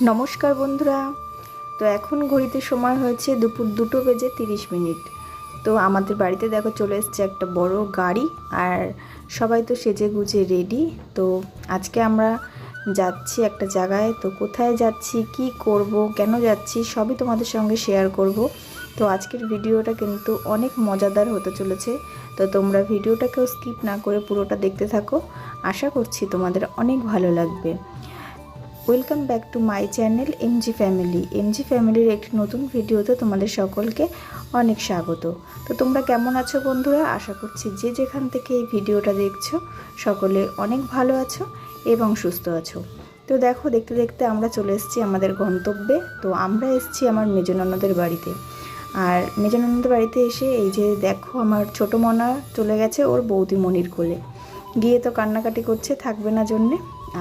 নমস্কার বন্ধুরা। তো এখন ঘড়িতে সময় হয়েছে দুপুর 2:30। তো আমাদের বাড়িতে দেখো চলে এসেছে একটা বড় গাড়ি, আর সবাই তো সেজে গুজে রেডি। তো আজকে আমরা যাচ্ছি একটা জায়গায়। তো কোথায় যাচ্ছি, কি করব, কেন যাচ্ছি, সবই তোমাদের সঙ্গে শেয়ার করব। তো আজকের ভিডিওটা কিন্তু অনেক মজাদার হতে চলেছে। তো তোমরা ভিডিওটাকেও স্কিপ না করে পুরোটা দেখতে থাকো। আশা করছি তোমাদের অনেক ভালো লাগবে। Welcome back to my channel MG family. MG ফ্যামিলির একটি নতুন ভিডিওতে তোমাদের সকলকে অনেক স্বাগত। তো তোমরা কেমন আছো বন্ধুরা? আশা করছি যে যেখান থেকে এই ভিডিওটা দেখছো সকলে অনেক ভালো আছো এবং সুস্থ আছো। তো দেখো, দেখতে দেখতে আমরা চলে এসেছি আমাদের গন্তব্যে। তো আমরা এসেছি আমার মেজ ননদের বাড়িতে। আর মেজ ননদের বাড়িতে এসে এই যে দেখো, আমার ছোটো মনা চলে গেছে ওর বৌদি মনির কোলে। গিয়ে তো কান্নাকাটি করছে, থাকবে না জন্যে।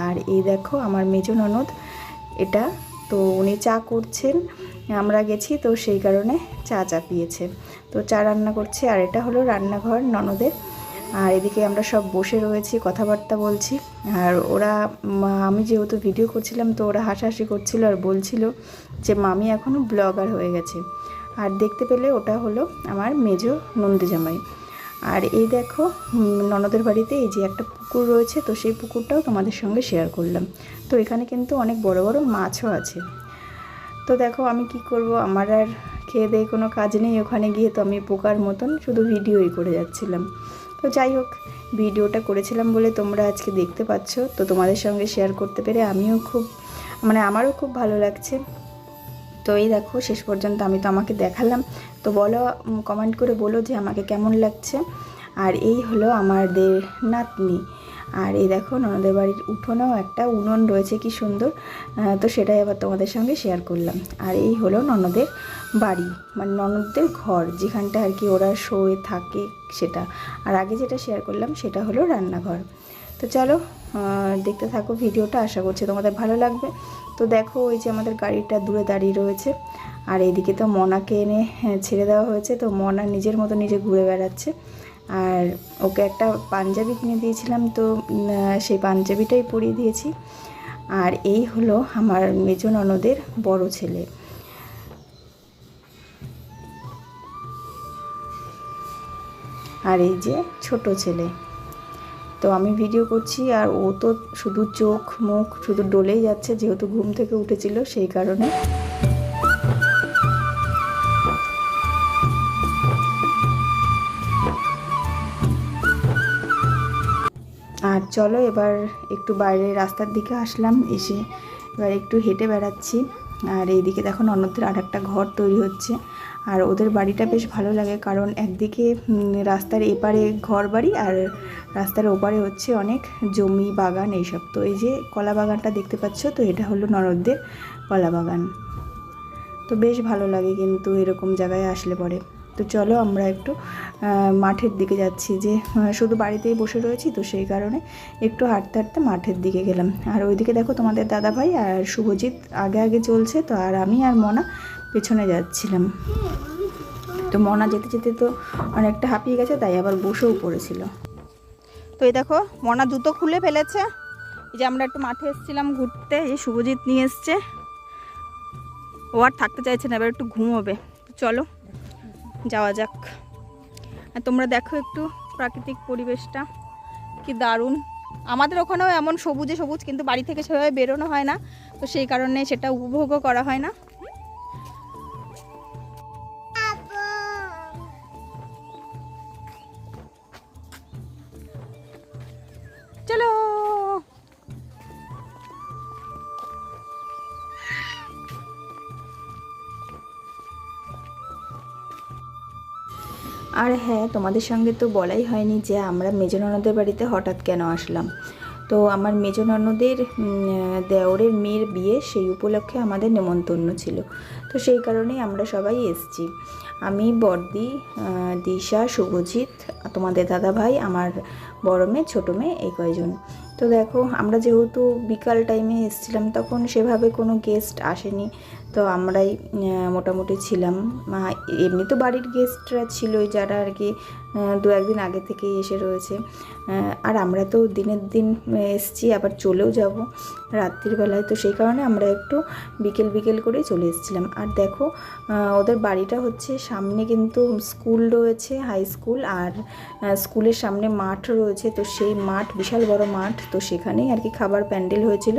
আর এই দেখো আমার মেজ ননদ, এটা তো উনি চা করছেন, আমরা গেছি তো সেই কারণে চা চাপিয়েছে। তো চা রান্না করছে, আর এটা হলো রান্নাঘর ননদের। আর এদিকে আমরা সব বসে রয়েছি, কথাবার্তা বলছি। আর ওরা, আমি যেহেতু ভিডিও করছিলাম তো ওরা হাসাহাসি করছিল আর বলছিল যে মামি এখনও ব্লগার হয়ে গেছে। আর দেখতে পেলে ওটা হলো আমার মেজ নন্দী জামাই। আর এই দেখো ননদের বাড়িতে এই যে একটা পুকুর রয়েছে, তো সেই পুকুরটাও তোমাদের সঙ্গে শেয়ার করলাম। তো এখানে কিন্তু অনেক বড় বড় মাছও আছে। তো দেখো আমি কি করব, আমার আর খেয়ে দেয়ে কোনো কাজ নেই ওখানে গিয়ে। তো আমি পোকার মতন শুধু ভিডিওই করে যাচ্ছিলাম। তো যাই হোক, ভিডিওটা করেছিলাম বলে তোমরা আজকে দেখতে পাচ্ছ। তো তোমাদের সঙ্গে শেয়ার করতে পেরে আমিও খুব, আমারও খুব ভালো লাগছে। তো এই দেখো শেষ পর্যন্ত আমি তো আমাকে দেখালাম। তো বলো, কমেন্ট করে বলো যে আমাকে কেমন লাগছে। আর এই হলো আমাদের নাতনি। আর এই দেখো ননদের বাড়ির উঠোনেও একটা উনুন রয়েছে, কি সুন্দর। তো সেটাই আবার তোমাদের সঙ্গে শেয়ার করলাম। আর এই হলো ননদের বাড়ি, মানে ননদদের ঘর, যেখানটা আর কি ওরা শোয়ে থাকে সেটা। আর আগে যেটা শেয়ার করলাম সেটা হলো রান্নাঘর। তো চলো দেখতে থাকো ভিডিওটা, আশা করছি তোমাদের ভালো লাগবে। তো দেখো ওই যে আমাদের গাড়িটা দূরে দাঁড়িয়ে রয়েছে। আর এইদিকে তো মনাকে এনে ছেড়ে দেওয়া হয়েছে। তো মনা নিজের মতো নিজে ঘুরে বেড়াচ্ছে। আর ওকে একটা পাঞ্জাবি কিনে দিয়েছিলাম, তো সেই পাঞ্জাবিটাই পরিয়ে দিয়েছি। আর এই হলো আমার মেজ ননদের বড় ছেলে। আর এই যে ছোট ছেলে। তো আমি ভিডিও করছি আর ও তো শুধু চোখ মুখ শুধু ডলেই যাচ্ছে, যেহেতু ঘুম থেকে উঠেছিল সেই কারণে। আর চলো এবার একটু বাইরে রাস্তার দিকে আসলাম, এসে এবার একটু হেঁটে বেড়াচ্ছি। আর এইদিকে দেখো ননদদের আর একটা ঘর তৈরি হচ্ছে। আর ওদের বাড়িটা বেশ ভালো লাগে, কারণ একদিকে রাস্তার এপারে ঘর বাড়ি, আর রাস্তার ওপারে হচ্ছে অনেক জমি বাগান এইসব। তো এই যে কলা বাগানটা দেখতে পাচ্ছ, তো এটা হলো ননদদের কলা বাগান। তো বেশ ভালো লাগে কিন্তু এরকম জায়গায় আসলে পরে। তো চলো আমরা একটু মাঠের দিকে যাচ্ছি, যে শুধু বাড়িতেই বসে রয়েছি তো সেই কারণে একটু হাঁটতে হাঁটতে মাঠের দিকে গেলাম। আর ওইদিকে দেখো তোমাদের দাদাভাই আর শুভজিৎ আগে আগে চলছে, তো আর আমি আর মনা পেছনে যাচ্ছিলাম। তো মনা যেতে যেতে তো অনেকটা হাঁপিয়ে গেছে, তাই আবার বসেও পড়েছিল। তো এই দেখো মনা জুতো খুলে ফেলেছে। এই যে আমরা একটু মাঠে এসেছিলাম ঘুরতে, এই শুভজিৎ নিয়ে এসছে। ও আর থাকতে চাইছে না, এবার একটু ঘুমোবে। চলো যাওয়া যাক। আর তোমরা দেখো একটু প্রাকৃতিক পরিবেশটা কি দারুণ। আমাদের ওখানেও এমন সবুজে সবুজ, কিন্তু বাড়ি থেকে সেভাবে বেরোনো হয় না, তো সেই কারণে সেটা উপভোগও করা হয় না। চলো আর হ্যাঁ, তোমাদের সঙ্গে তো বলাই হয়নি যে আমরা মেজ ননদের বাড়িতে হঠাৎ কেন আসলাম। তো আমার মেজ ননদের দেওরের মেয়ের বিয়ে, সেই উপলক্ষে আমাদের নেমন্তন্ন ছিল। তো সেই কারণেই আমরা সবাই এসেছি। আমি, বড়দি, দিশা, শুভজিৎ, তোমাদের দাদা ভাই, আমার বড় মেয়ে, ছোটো মেয়ে, এই কয়জন। তো দেখো আমরা যেহেতু বিকাল টাইমে এসেছিলাম, তখন সেভাবে কোনো গেস্ট আসেনি। তো আমরাই মোটামুটি ছিলাম। এমনি তো বাড়ির গেস্টরা ছিলই, যারা আর কি 2-1 দিন আগে থেকেই এসে রয়েছে। আর আমরা তো দিনের দিন এসছি, আবার চলেও যাব রাত্রির বেলায়, তো সেই কারণে আমরা একটু বিকেল করেই চলে এসেছিলাম। আর দেখো ওদের বাড়িটা হচ্ছে সামনে কিন্তু স্কুল রয়েছে, হাই স্কুল, আর স্কুলের সামনে মাঠ রয়েছে। তো সেই মাঠ বিশাল বড় মাঠ, তো সেখানেই আর কি খাবার প্যান্ডেল হয়েছিল।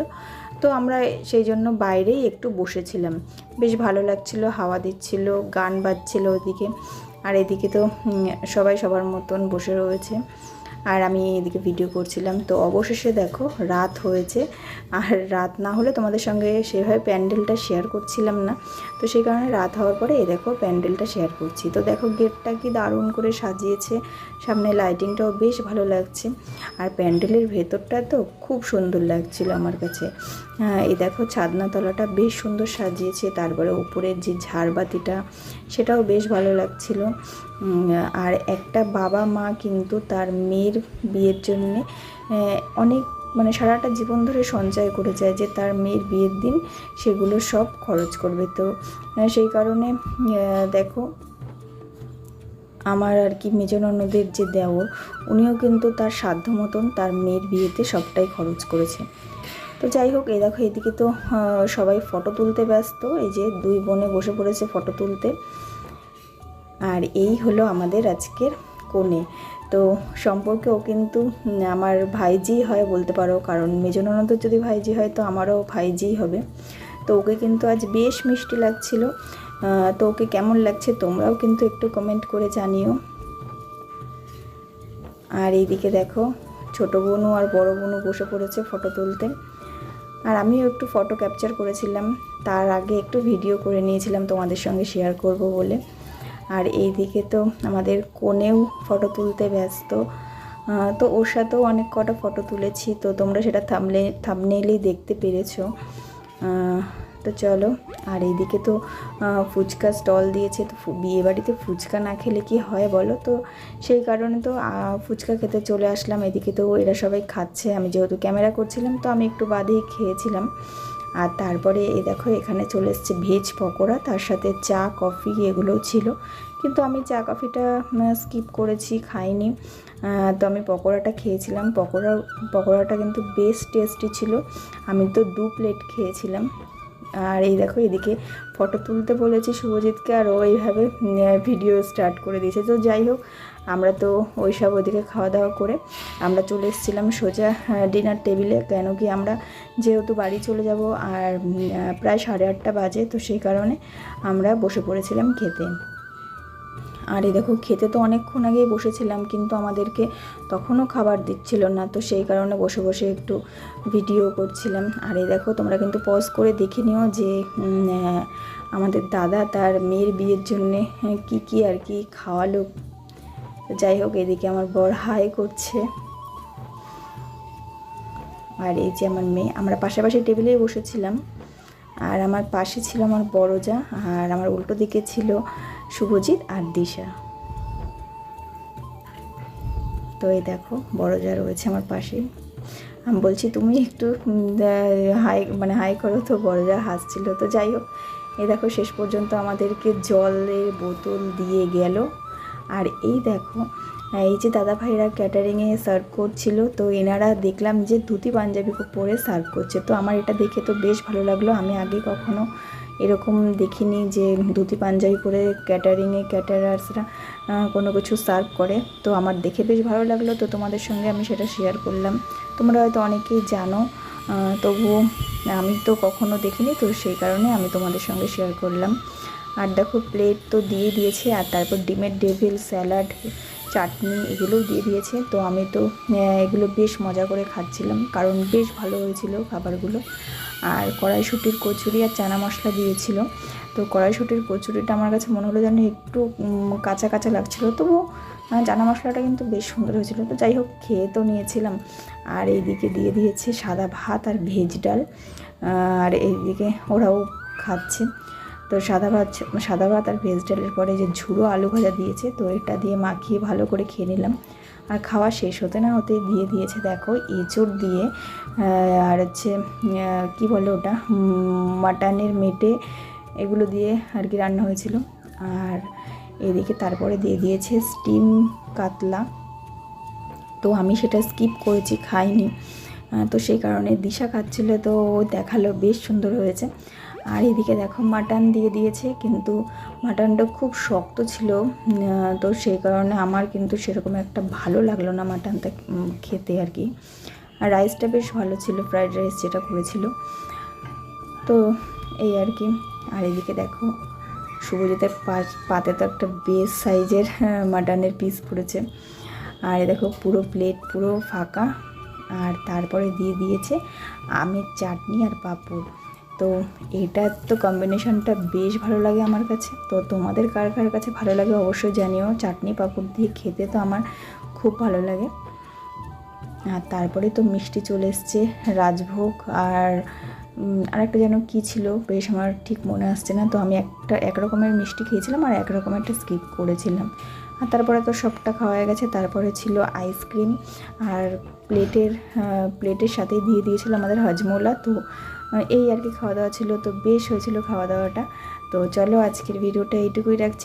তো আমরা সেই জন্য বাইরেই একটু বসেছিলাম, বেশ ভালো লাগছিল, হাওয়া দিচ্ছিল, গান বাজছিল ওদিকে, আর এদিকে তো সবাই সবার মতন বসে রয়েছে, আর আমি এদিকে ভিডিও করছিলাম। তো অবশেষে দেখো রাত হয়েছে, আর রাত না হলে তোমাদের সঙ্গে সেভাবে প্যান্ডেলটা শেয়ার করছিলাম না, তো সেই কারণে রাত হওয়ার পরে এই দেখো প্যান্ডেলটা শেয়ার করছি। তো দেখো গেটটা কি দারুণ করে সাজিয়েছে, সামনে লাইটিংটাও বেশ ভালো লাগছে, আর প্যান্ডেলের ভেতরটা তো খুব সুন্দর লাগছিল আমার কাছে। এই দেখো ছাদনাতলাটা বেশ সুন্দর সাজিয়েছে, তারপরে উপরের যে ঝাড়বাতিটা সেটাও বেশ ভালো লাগছিল। আর একটা বাবা মা কিন্তু তার মেয়ের বিয়ের জন্যে অনেক মানে সারাটা জীবন ধরে সঞ্চয় করে যায় যে তার মেয়ের বিয়ের দিন সেগুলো সব খরচ করবে। তো সেই কারণে দেখো আমার আর কি মেজ ননদের যে দেওর, উনিও কিন্তু তার সাধ্য মতন তার মেয়ের বিয়েতে সবটাই খরচ করেছে। তো যাই হোক, এই দেখো এদিকে তো সবাই ফটো তুলতে ব্যস্ত, এই যে 2 বোনে বসে পড়েছে ফটো তুলতে। আর এই হলো আমাদের আজকের কনে। তো সম্পর্কেও কিন্তু আমার ভাইজি হয় বলতে পারো, কারণ মেজ ননদের যদি ভাইজি হয় তো আমারও ভাইজিই হবে। তো ওকে কিন্তু আজ বেশ মিষ্টি লাগছিল। তো ওকে কেমন লাগছে তোমরাও কিন্তু একটু কমেন্ট করে জানিও। আর এইদিকে দেখো ছোটো বোনও আর বড় বোনও বসে পড়েছে ফটো তুলতে, আর আমিও একটু ফটো ক্যাপচার করেছিলাম, তার আগে একটু ভিডিও করে নিয়েছিলাম তোমাদের সঙ্গে শেয়ার করব বলে। আর এই দিকে তো আমাদের কনেও ফটো তুলতে ব্যস্ত, তো ওর সাথেও অনেক কটা ফটো তুলেছি, তো তোমরা সেটা থাম্বনেইলেই দেখতে পেরেছো। তো চলো, আর এইদিকে তো ফুচকা স্টল দিয়েছে, তো বিয়েবাড়িতে ফুচকা না খেলে কি হয় বলো, তো সেই কারণে তো ফুচকা খেতে চলে আসলাম। এদিকে তো এরা সবাই খাচ্ছে, আমি যেহেতু ক্যামেরা করছিলাম তো আমি একটু বাদেই খেয়েছিলাম। আর তারপরে এই দেখো এখানে চলে এসছে ভেজ পকোড়া, তার সাথে চা কফি এগুলোও ছিল, কিন্তু আমি চা কফিটা স্কিপ করেছি, খাইনি। তো আমি পকোড়াটা খেয়েছিলাম, পকোড়াটা কিন্তু বেশ টেস্টি ছিল, আমি তো 2 প্লেট খেয়েছিলাম। আর এই দেখো এদিকে ফটো তুলতে বলেছি শুভজিৎকে, আর ও এইভাবে ভিডিও স্টার্ট করে দিয়েছে। তো যাই হোক, আমরা তো ওইসব ওদিকে খাওয়া দাওয়া করে আমরা চলে এসেছিলাম সোজা ডিনার টেবিলে, কেন কি আমরা যেহেতু বাড়ি চলে যাব আর প্রায় 8:30 বাজে, তো সেই কারণে আমরা বসে পড়েছিলাম খেতে। আর এই দেখো খেতে তো অনেকক্ষণ আগেই বসেছিলাম, কিন্তু আমাদেরকে তখনও খাবার দিচ্ছিল না, তো সেই কারণে বসে বসে একটু ভিডিও করছিলাম। আর এই দেখো তোমরা কিন্তু পজ করে দেখে নিও যে আমাদের দাদা তার মেয়ের বিয়ের জন্যে কি আর কি খাওয়ালো। যাই হোক, এদিকে আমার বর হাই করছে, আর এই যে আমার মেয়ে, আমরা পাশাপাশি টেবিলেই বসেছিলাম, আর আমার পাশে ছিল আমার বড় যা, আর আমার উল্টো দিকে ছিল শুভজিৎ আর দিশা। তো এই দেখো বড় যা রয়েছে আমার পাশে, আমি বলছি তুমি একটু হাই করো, তো বড় যা হাসছিল। তো যাই হোক, এই দেখো শেষ পর্যন্ত আমাদেরকে জলের বোতল দিয়ে গেল। আর এই দেখো এই যে দাদা ভাইরা ক্যাটারিংয়ে সার্ভ করছিল, তো এনারা দেখলাম যে ধুতি পাঞ্জাবি পরে সার্ভ করছে, তো আমার এটা দেখে তো বেশ ভালো লাগলো। আমি আগে কখনো এরকম দেখিনি যে ধুতি পাঞ্জাবি পরে ক্যাটারিংয়ে ক্যাটারার্সরা কোনো কিছু সার্ভ করে, তো আমার দেখে বেশ ভালো লাগলো। তো তোমাদের সঙ্গে আমি সেটা শেয়ার করলাম, তোমরা হয়তো অনেকেই জানো, তবুও আমি তো কখনো দেখিনি, তো সেই কারণে আমি তোমাদের সঙ্গে শেয়ার করলাম। আর দেখো প্লেট তো দিয়ে দিয়েছে, আর তারপর ডিমের ডেভিল, স্যালাড, চাটনি এগুলোও দিয়ে দিয়েছে। তো আমি তো এগুলো বেশ মজা করে খাচ্ছিলাম, কারণ বেশ ভালো হয়েছিল খাবারগুলো। আর কড়াইশুঁটির কচুরি আর চানা মশলা দিয়েছিল, তো কড়াইশুঁটির কচুরিটা আমার কাছে মনে হলো যেন একটু কাঁচা কাঁচা লাগছিলো, তবুও চানা মশলাটা কিন্তু বেশ সুন্দর হয়েছিল। তো যাই হোক, খেয়ে তো নিয়েছিলাম। আর এইদিকে দিয়ে দিয়েছে সাদা ভাত আর ভেজ ডাল, আর এইদিকে ওরাও খাচ্ছে। তো সাদা ভাত আর ভেজ ডালের পরে যে ঝুড়ো আলু ভাজা দিয়েছে, তো এটা দিয়ে মাখিয়ে ভালো করে খেয়ে নিলাম। আর খাওয়া শেষ হতে না হতে দিয়ে দিয়েছে দেখো এঁচড় দিয়ে, আর হচ্ছে কী বলে ওটা, মাটনের মেটে এগুলো দিয়ে আর কি রান্না হয়েছিল। আর এদিকে তারপরে দিয়ে দিয়েছে স্টিম কাতলা, তো আমি সেটা স্কিপ করেছি, খাইনি। তো সেই কারণে দিশা খাচ্ছিল, তো ও দেখালো বেশ সুন্দর হয়েছে। আর এদিকে দেখো মাটন দিয়ে দিয়েছে, কিন্তু মাটনটা খুব শক্ত ছিল, তো সেই কারণে আমার কিন্তু সেরকম একটা ভালো লাগলো না মাটনটা খেতে আর কি। আর রাইসটা বেশ ভালো ছিল, ফ্রাইড রাইস যেটা করেছিল, তো এই আর কি। আর এদিকে দেখো শুভজিতের পাতে তো একটা বেশ সাইজের মাটনের পিস পড়েছে। আর দেখো পুরো প্লেট পুরো ফাঁকা। আর তারপরে দিয়ে দিয়েছে আমের চাটনি আর পাঁপড়। তো এটা তো কম্বিনেশনটা বেশ ভালো লাগে আমার কাছে। তো তোমাদের কার কার কাছে ভালো লাগে অবশ্যই জানিও। চাটনি পাঁপড় দিয়ে খেতে তো আমার খুব ভালো লাগে। আর তারপরে তো মিষ্টি চলে এসছে, রাজভোগ আর আরেকটা যেন কী ছিল, বেশ আমার ঠিক মনে আসছে না। তো আমি এক রকমের মিষ্টি খেয়েছিলাম আর এক রকমেরটা স্কিপ করেছিলাম। আর তারপরে তো সবটা খাওয়া হয়ে গেছে। তারপরে ছিল আইসক্রিম, আর প্লেটের সাথেই দিয়ে দিয়েছিল আমাদের হজমোলা। তো এই আর কি খাওয়া দাওয়া ছিল, তো বেশ হয়েছিল খাওয়া দাওয়াটা। তো চলো আজকের ভিডিওটা এইটুকুই রাখছি।